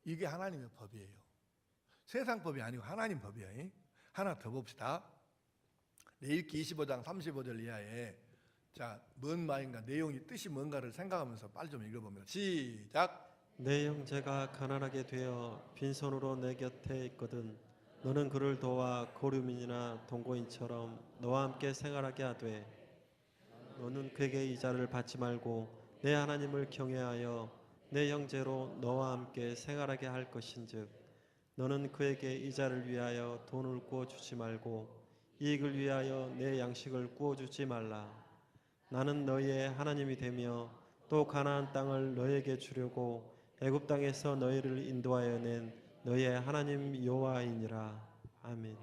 이게 하나님의 법이에요. 세상 법이 아니고 하나님 법이에요. 하나 더 봅시다. 레위기 25장 35절 이하에, 자, 뭔 말인가, 내용이 뜻이 뭔가를 생각하면서 빨리 좀 읽어보면, 시작. 내 형제가 가난하게 되어 빈손으로 내 곁에 있거든 너는 그를 도와 고류민이나 동거인처럼 너와 함께 생활하게 하되 너는 그에게 이자를 받지 말고 내 하나님을 경외하여 내 형제로 너와 함께 생활하게 할 것인즉 너는 그에게 이자를 위하여 돈을 구워주지 말고 이익을 위하여 내 양식을 구워주지 말라. 나는 너희의 하나님이 되며 또 가나안 땅을 너희에게 주려고 애굽 땅에서 너희를 인도하여 낸 너희의 하나님 여호와이니라. 아멘.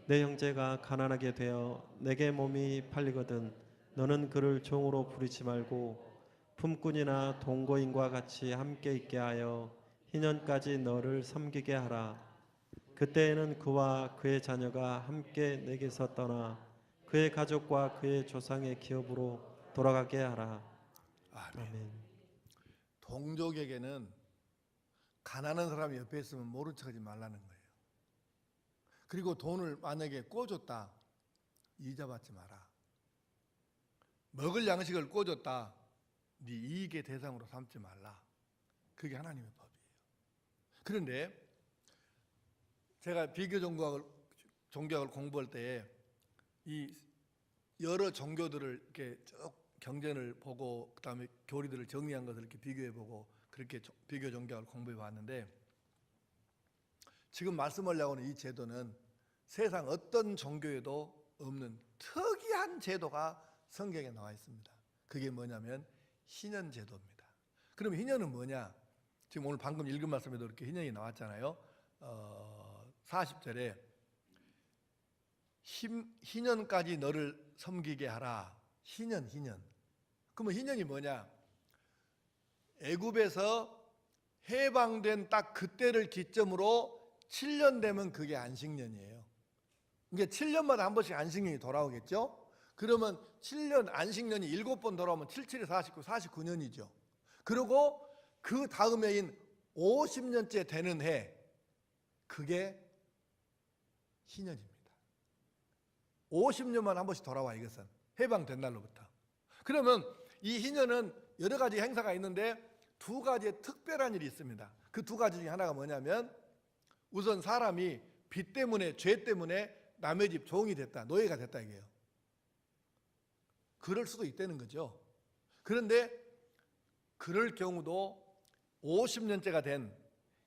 내 형제가 가난하게 되어 내게 몸이 팔리거든 너는 그를 종으로 부리지 말고 품꾼이나 동거인과 같이 함께 있게 하여 희년까지 너를 섬기게 하라. 그때에는 그와 그의 자녀가 함께 내게서 떠나 그의 가족과 그의 조상의 기업으로 돌아가게 하라. 아멘. 아멘. 동족에게는 가난한 사람이 옆에 있으면 모른 척하지 말라는 거예요. 그리고 돈을 만약에 꿔줬다, 이자 받지 마라. 먹을 양식을 꿔줬다, 네 이익의 대상으로 삼지 말라. 그게 하나님의 법이에요. 그런데 제가 비교 종교학을 공부할 때 이 여러 종교들을 이렇게 쭉 경전을 보고 그다음에 교리들을 정리한 것을 이렇게 비교해 보고 그렇게 비교 종교학을 공부해 봤는데, 지금 말씀하려고 하는 이 제도는 세상 어떤 종교에도 없는 특이한 제도가 성경에 나와 있습니다. 그게 뭐냐면 희년 제도입니다. 그럼 희년은 뭐냐? 지금 오늘 방금 읽은 말씀에도 이렇게 희년이 나왔잖아요. 40절에 희년까지 너를 섬기게 하라. 희년. 그러면 희년이 뭐냐? 애굽에서 해방된 딱 그때를 기점으로 7년 되면 그게 안식년이에요. 그러니까 7년마다 한 번씩 안식년이 돌아오겠죠? 그러면 7년 안식년이 7번 돌아오면 7, 7에 49, 49년이죠. 그리고 그 다음 해인 50년째 되는 해, 그게 희년입니다. 50년만 한 번씩 돌아와, 이것은 해방된 날로부터. 그러면 이 희년은 여러 가지 행사가 있는데 두 가지의 특별한 일이 있습니다. 그 두 가지 중에 하나가 뭐냐면, 우선 사람이 빚 때문에, 죄 때문에 남의 집 종이 됐다, 노예가 됐다 이게요. 그럴 수도 있다는 거죠. 그런데 그럴 경우도 50년째가 된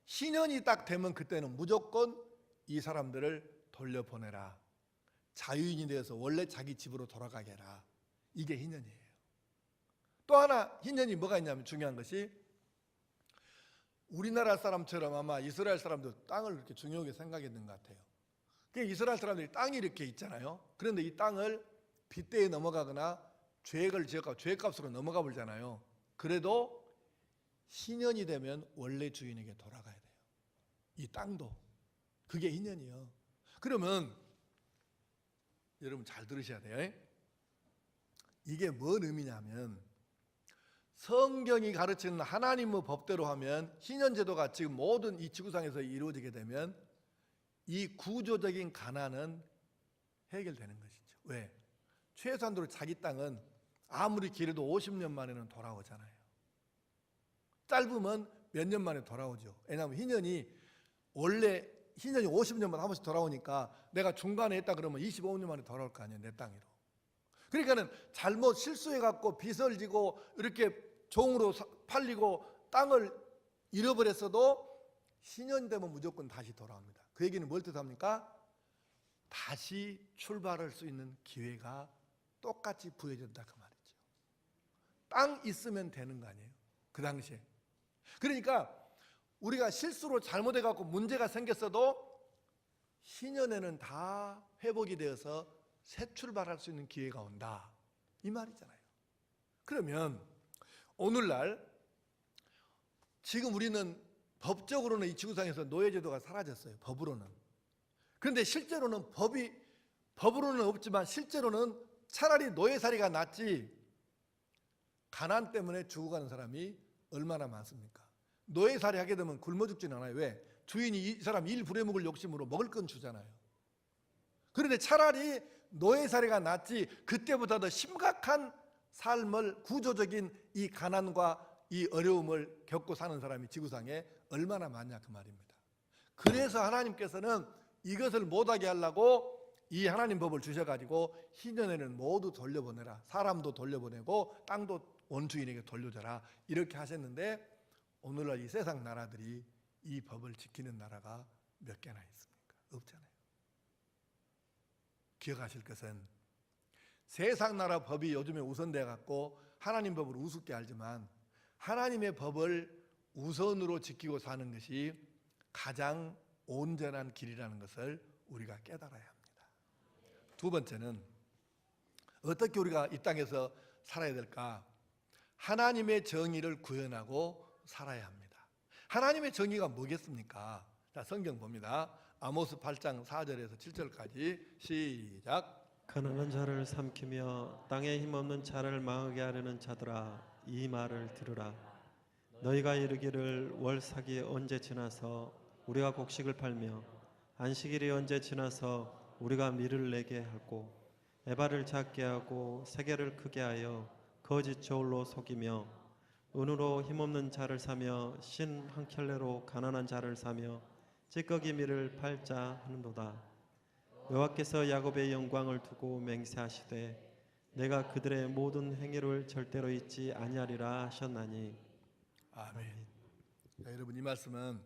희년이 딱 되면 그때는 무조건 이 사람들을 돌려보내라. 자유인이 되어서 원래 자기 집으로 돌아가게 해라. 이게 희년이에요. 또 하나 희년이 뭐가 있냐면, 중요한 것이 우리나라 사람처럼 아마 이스라엘 사람도 땅을 그렇게 중요하게 생각했는 것 같아요. 그러니까 이스라엘 사람들이 땅이 이렇게 있잖아요. 그런데 이 땅을 빚대에 넘어가거나 죄를 지어서 죄값으로 넘어가 버리잖아요. 그래도 희년이 되면 원래 주인에게 돌아가야 돼요. 이 땅도. 그게 희년이요. 그러면 여러분 잘 들으셔야 돼요. 이게 뭔 의미냐면, 성경이 가르치는 하나님의 법대로 하면 희년제도가 지금 모든 이 지구상에서 이루어지게 되면 이 구조적인 가난은 해결되는 것이죠. 왜? 최소한도로 자기 땅은 아무리 길어도 50년 만에는 돌아오잖아요. 짧으면 몇 년 만에 돌아오죠. 왜냐하면 희년이 50년마다 한 번씩 돌아오니까 내가 중간에 했다 그러면 25년 만에 돌아올 거 아니에요, 내 땅으로. 그러니까는 잘못 실수해갖고 빚을 지고 이렇게 종으로 팔리고 땅을 잃어버렸어도 희년 되면 무조건 다시 돌아옵니다. 그 얘기는 뭘 뜻합니까? 다시 출발할 수 있는 기회가 똑같이 부여진다 그 말이죠. 땅 있으면 되는 거 아니에요, 그 당시에. 그러니까 우리가 실수로 잘못해갖고 문제가 생겼어도 희년에는 다 회복이 되어서 새 출발할 수 있는 기회가 온다, 이 말이잖아요. 그러면 오늘날 지금 우리는 법적으로는 이 지구상에서 노예제도가 사라졌어요, 법으로는. 그런데 실제로는 법으로는 없지만 실제로는 차라리 노예살이가 낫지, 가난 때문에 죽어가는 사람이 얼마나 많습니까? 노예살이 하게 되면 굶어 죽지는 않아요. 왜? 주인이 이 사람 일 부려먹을 욕심으로 먹을 건 주잖아요. 그런데 차라리 노예살이가 낫지, 그때보다 더 심각한 삶을, 구조적인 이 가난과 이 어려움을 겪고 사는 사람이 지구상에 얼마나 많냐, 그 말입니다. 그래서 하나님께서는 이것을 못하게 하려고 이 하나님 법을 주셔가지고 희년에는 모두 돌려보내라, 사람도 돌려보내고 땅도 원주인에게 돌려줘라, 이렇게 하셨는데 오늘날 이 세상 나라들이 이 법을 지키는 나라가 몇 개나 있습니까? 없잖아요. 기억하실 것은 세상 나라 법이 요즘에 우선돼 갖고 하나님 법을 우습게 알지만 하나님의 법을 우선으로 지키고 사는 것이 가장 온전한 길이라는 것을 우리가 깨달아야 합니다. 두 번째는 어떻게 우리가 이 땅에서 살아야 될까? 하나님의 정의를 구현하고 살아야 합니다. 하나님의 정의가 뭐겠습니까? 자, 성경 봅니다. 아모스 8장 4절에서 7절까지 시작. 가난한 자를 삼키며 땅에 힘없는 자를 망하게 하려는 자들아, 이 말을 들으라. 너희가 이르기를 월삭이 언제 지나서 우리가 곡식을 팔며 안식일이 언제 지나서 우리가 밀을 내게 하고 에바를 작게 하고 세계를 크게 하여 거짓 저울로 속이며 은으로 힘없는 자를 사며 신 한 켤레로 가난한 자를 사며 찌꺼기 밀을 팔자 하는도다. 여호와께서 야곱의 영광을 두고 맹세하시되 내가 그들의 모든 행위를 절대로 잊지 아니하리라 하셨나니. 아멘. 자, 여러분, 이 말씀은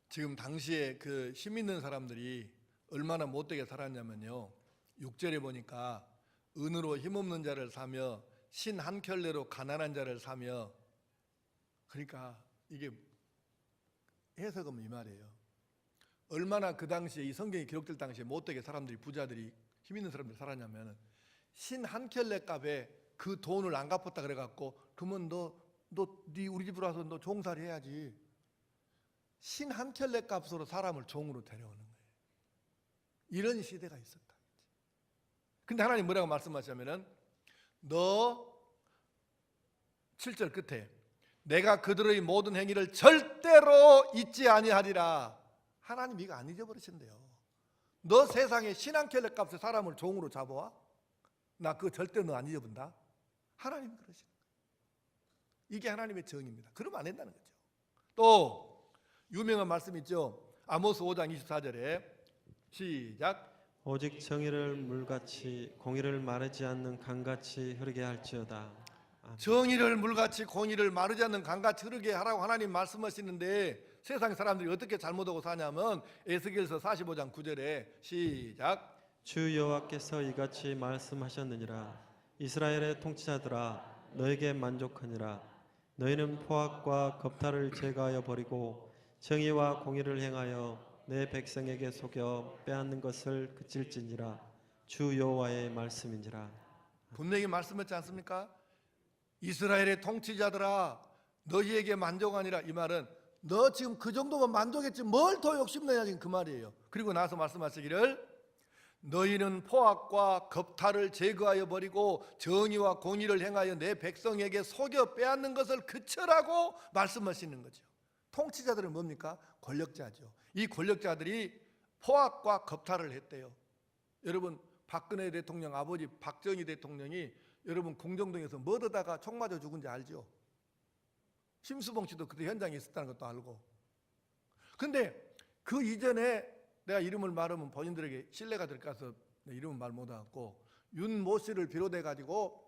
지금 당시에 그 힘 있는 사람들이 얼마나 못되게 살았냐면요, 6절에 보니까 은으로 힘없는 자를 사며 신 한 켤레로 가난한 자를 사며, 그러니까 이게 해석은 이 말이에요. 얼마나 그 당시에 이 성경이 기록될 당시에 못되게 사람들이, 부자들이, 힘 있는 사람들이 살았냐면 신 한 켤레 값에 그 돈을 안 갚았다 그래갖고 그러면 네 우리 집으로 와서 너 종살이 해야지. 신 한 켤레 값으로 사람을 종으로 데려오는 거예요. 이런 시대가 있었다. 근데 하나님 뭐라고 말씀하시냐면은 너 7절 끝에 내가 그들의 모든 행위를 절대로 잊지 아니하리라. 하나님 이거 안 잊어버리신대요. 너 세상에 신 한 켤레 값에 사람을 종으로 잡아와? 나 그거 절대 너 안 잊어본다. 하나님이 그러시는 거예요. 이게 하나님의 정의입니다. 그러면 안 된다는 거죠. 또 유명한 말씀 있죠. 아모스 5장 24절에 시작. 오직 정의를 물같이 공의를 마르지 않는 강같이 흐르게 할지어다. 아멘. 정의를 물같이 공의를 마르지 않는 강같이 흐르게 하라고 하나님 말씀하시는데 세상 사람들이 어떻게 잘못하고 사냐면 에스겔서 45장 9절에 시작. 주 여호와께서 이같이 말씀하셨느니라. 이스라엘의 통치자들아, 너에게 만족하니라. 너희는 포악과 겁탈을 제거하여 버리고 정의와 공의를 행하여 내 백성에게 속여 빼앗는 것을 그칠지니라. 주 여호와의 말씀인지라. 분명히 말씀했지 않습니까? 이스라엘의 통치자들아, 너희에게 만족하니라. 이 말은 너 지금 그 정도면 만족했지 뭘 더 욕심내냐, 지금 그 말이에요. 그리고 나서 말씀하시기를 너희는 포악과 겁탈을 제거하여 버리고 정의와 공의를 행하여 내 백성에게 속여 빼앗는 것을 그쳐라고 말씀하시는 거죠. 통치자들은 뭡니까? 권력자죠. 이 권력자들이 포악과 겁탈을 했대요. 여러분, 박근혜 대통령 아버지 박정희 대통령이 여러분 공정동에서 묻어다가 총 맞아 죽은지 알죠? 심수봉 씨도 그때 현장에 있었다는 것도 알고. 근데 그 이전에 내가 이름을 말하면 본인들에게 신뢰가 될까 해서 이름은 말 못하고 윤모 씨를 비롯해 가지고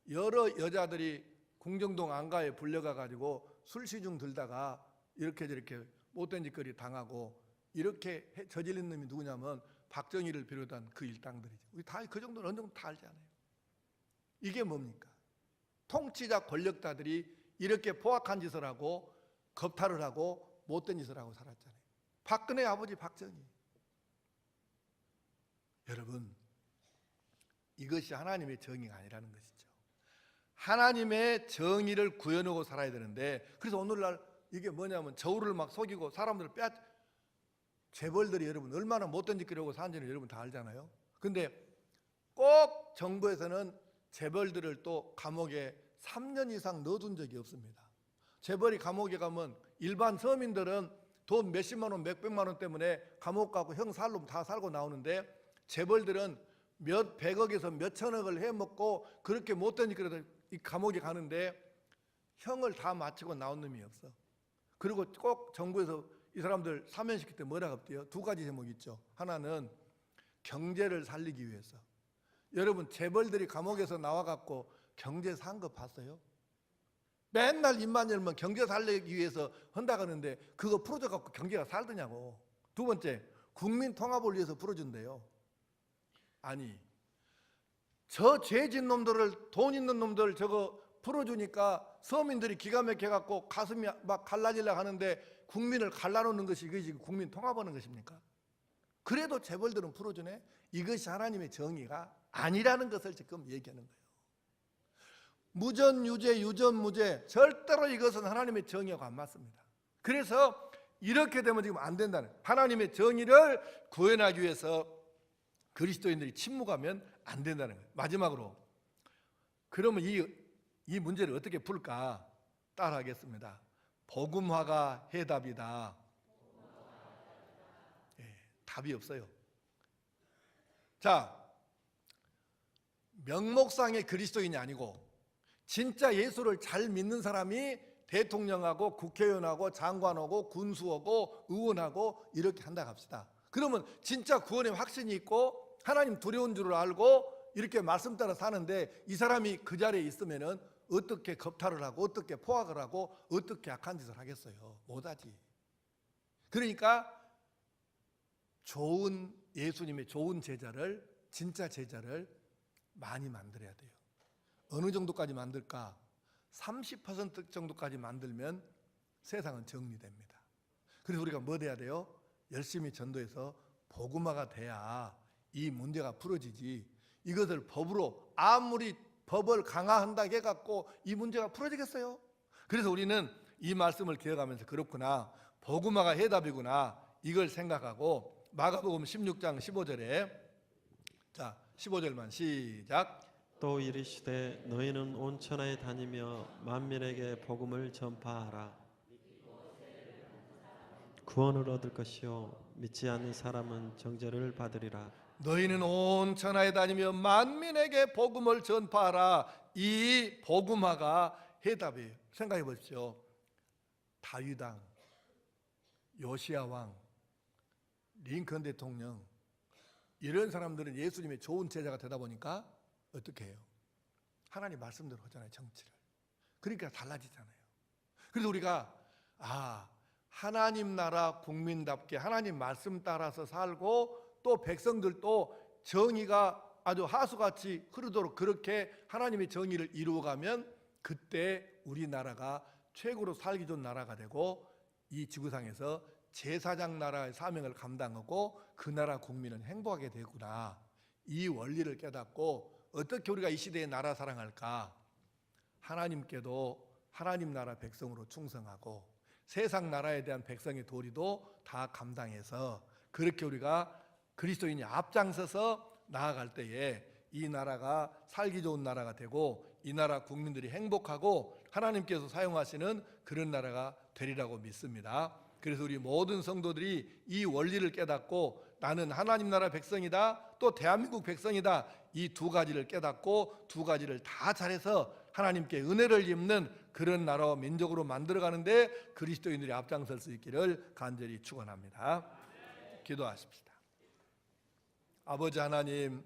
여러 여자들이 공정동 안가에 불려가 가지고 술시중 들다가 이렇게 저렇게 못된 짓거리 당하고 이렇게 저지른 놈이 누구냐면 박정희를 비롯한 그 일당들이죠. 우리 다 그 정도는 어느 정도 다 알잖아요. 이게 뭡니까? 통치자 권력자들이 이렇게 포악한 짓을 하고 겁탈을 하고 못된 짓을 하고 살았잖아요. 박근혜 아버지 박정희. 여러분, 이것이 하나님의 정의가 아니라는 것이죠. 하나님의 정의를 구현하고 살아야 되는데, 그래서 오늘날 이게 뭐냐면 저울을 막 속이고 사람들을 재벌들이 여러분 얼마나 못된 짓 하려고 사는지는 여러분 다 알잖아요. 근데 꼭 정부에서는 재벌들을 또 감옥에 3년 이상 넣어둔 적이 없습니다. 재벌이 감옥에 가면 일반 서민들은 돈 몇십만 원, 몇백만 원 때문에 감옥 가고 형 살로 다 살고 나오는데, 재벌들은 몇 백억에서 몇 천억을 해먹고 그렇게 못된 짓 해도 이 감옥에 가는데 형을 다 마치고 나온 놈이 없어. 그리고 꼭 정부에서 이 사람들 사면시킬 때 뭐라고 합대요? 두 가지 제목이 있죠. 하나는 경제를 살리기 위해서. 여러분, 재벌들이 감옥에서 나와갖고 경제 산 거 봤어요? 맨날 입만 열면 경제 살리기 위해서 한다고 하는데 그거 풀어줘갖고 경제가 살더냐고. 두 번째, 국민 통합을 위해서 풀어준대요. 아니, 저 죄진 놈들을, 돈 있는 놈들 저거 풀어주니까 서민들이 기가 막혀갖고 가슴이 막 갈라지려고 하는데 국민을 갈라놓는 것이 이것이 국민 통합하는 것입니까? 그래도 재벌들은 풀어주네? 이것이 하나님의 정의가 아니라는 것을 지금 얘기하는 거예요. 무전유죄, 유전무죄, 절대로 이것은 하나님의 정의하고 안 맞습니다. 그래서 이렇게 되면 지금 안 된다는, 하나님의 정의를 구현하기 위해서 그리스도인들이 침묵하면 안 된다는 거예요. 마지막으로, 그러면 이 문제를 어떻게 풀까? 따라하겠습니다. 복음화가 해답이다. 답이 없어요. 자, 명목상의 그리스도인이 아니고 진짜 예수를 잘 믿는 사람이 대통령하고 국회의원하고 장관하고 군수하고 의원하고 이렇게 한다 합시다. 그러면 진짜 구원의 확신이 있고 하나님 두려운 줄을 알고 이렇게 말씀 따라 사는데, 이 사람이 그 자리에 있으면은 어떻게 겁탈을 하고 어떻게 포악을 하고 어떻게 악한 짓을 하겠어요? 못하지. 그러니까 좋은 예수님의 좋은 제자를, 진짜 제자를 많이 만들어야 돼요. 어느 정도까지 만들까? 30% 정도까지 만들면 세상은 정리됩니다. 그래서 우리가 뭐 돼야 돼요? 열심히 전도해서 복음화가 돼야 이 문제가 풀어지지. 이것을 법으로 아무리 법을 강화한다 해갖고 이 문제가 풀어지겠어요? 그래서 우리는 이 말씀을 기억하면서 그렇구나, 복음화가 해답이구나, 이걸 생각하고 마가복음 16장 15절에, 자 15절만 시작. 또 이르시되 너희는 온 천하에 다니며 만민에게 복음을 전파하라. 구원을 얻을 것이요 믿지 않는 사람은 정죄를 받으리라. 너희는 온 천하에 다니며 만민에게 복음을 전파하라. 이 복음화가 해답이에요. 생각해 보십시오. 다윗 왕, 요시야 왕, 링컨 대통령, 이런 사람들은 예수님의 좋은 제자가 되다 보니까 어떻게 해요? 하나님 말씀대로 하잖아요, 정치를. 그러니까 달라지잖아요. 그래서 우리가 하나님 나라 국민답게 하나님 말씀 따라서 살고, 또 백성들도 정의가 아주 하수같이 흐르도록 그렇게 하나님의 정의를 이루어가면 그때 우리나라가 최고로 살기 좋은 나라가 되고, 이 지구상에서 제사장 나라의 사명을 감당하고 그 나라 국민은 행복하게 되구나. 이 원리를 깨닫고 어떻게 우리가 이 시대에 나라 사랑할까? 하나님께도 하나님 나라 백성으로 충성하고 세상 나라에 대한 백성의 도리도 다 감당해서 그렇게 우리가 그리스도인이 앞장서서 나아갈 때에 이 나라가 살기 좋은 나라가 되고 이 나라 국민들이 행복하고 하나님께서 사용하시는 그런 나라가 되리라고 믿습니다. 그래서 우리 모든 성도들이 이 원리를 깨닫고 나는 하나님 나라 백성이다, 또 대한민국 백성이다, 이 두 가지를 깨닫고 두 가지를 다 잘해서 하나님께 은혜를 입는 그런 나라와 민족으로 만들어가는데 그리스도인들이 앞장설 수 있기를 간절히 축원합니다. 기도하십시다. 아버지 하나님,